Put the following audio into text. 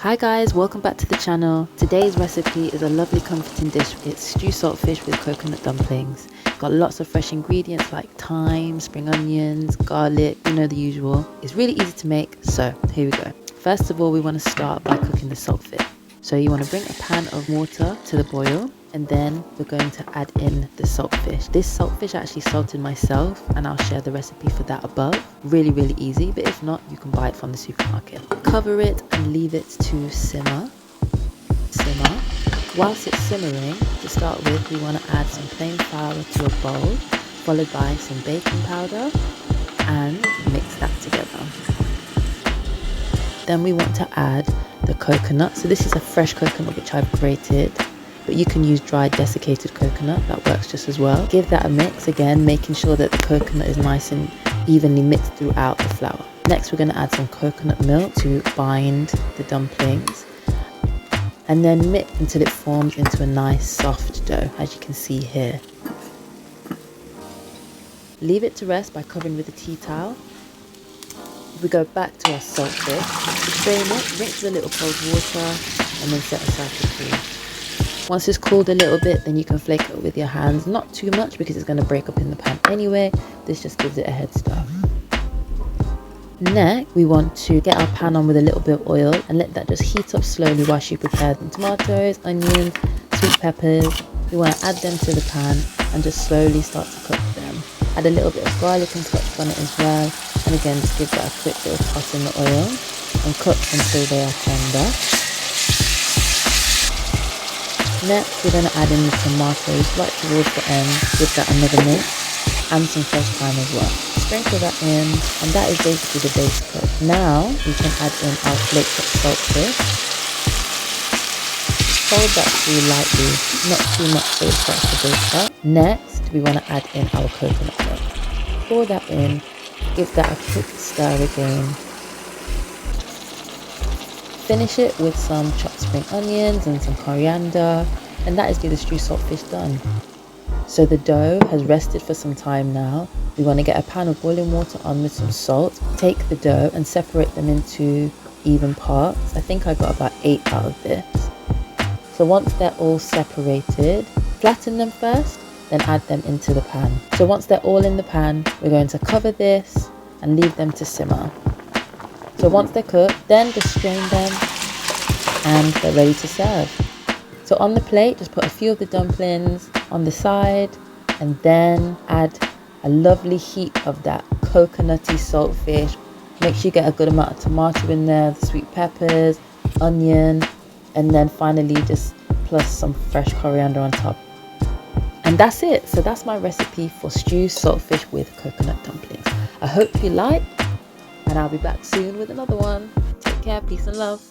Hi guys, welcome back to the channel. Today's recipe is a lovely comforting dish. It's stew saltfish with coconut dumplings. Got lots of fresh ingredients like thyme, spring onions, garlic, you know, the usual. It's really easy to make, so here we go. First of all, we want to start by cooking the saltfish. So you want to bring a pan of water to the boil, and then we're going to add in the saltfish. This saltfish I actually salted myself, and I'll share the recipe for that above. Really easy, but if not, you can buy it from the supermarket. Cover it and leave it to simmer. Whilst it's simmering, to start with, we want to add some plain flour to a bowl, followed by some baking powder, and mix that together. Then we want to add the coconut. So this is a fresh coconut which I've grated, but you can use dried desiccated coconut, that works just as well. Give that a mix again, making sure that the coconut is nice and evenly mixed throughout the flour. Next we're going to add some coconut milk to bind the dumplings, and then mix until it forms into a nice soft dough, as you can see here. Leave it to rest by covering with a tea towel. We go back to our saltfish, strain it, rinse with a little cold water, and then set aside to cool. Once it's cooled a little bit, then you can flake it with your hands, not too much because it's going to break up in the pan anyway. This just gives it a head start. Next, we want to get our pan on with a little bit of oil and let that just heat up slowly while you prepare the tomatoes, onions, sweet peppers. We want to add them to the pan and just slowly start to cook them. Add a little bit of garlic and scotch bonnet as well, and again just give that a quick little toss in the oil and cook until they are tender. Next we're going to add in the tomatoes right towards the end, give that another mix, and some fresh thyme as well. Sprinkle that in, and that is basically the base cook. Now we can add in our flaked up saltfish. Fold that through lightly, not too much so it starts to break up. Next we want to add in our coconut milk. Pour that in, give that a quick stir again. Finish it with some chopped spring onions and some coriander, and that is the stew saltfish done. So the dough has rested for some time now. We want to get a pan of boiling water on with some salt. Take the dough and separate them into even parts. I think I got about 8 out of this. So once they're all separated, flatten them first, then add them into the pan. So once they're all in the pan, we're going to cover this and leave them to simmer. So once they're cooked, then just strain them and they're ready to serve. So on the plate, just put a few of the dumplings on the side, and then add a lovely heap of that coconutty saltfish. Make sure you get a good amount of tomato in there, the sweet peppers, onion, and then finally just plus some fresh coriander on top. And that's it. So that's my recipe for stew saltfish with coconut dumplings. I hope you like, and I'll be back soon with another one. Take care, peace and love.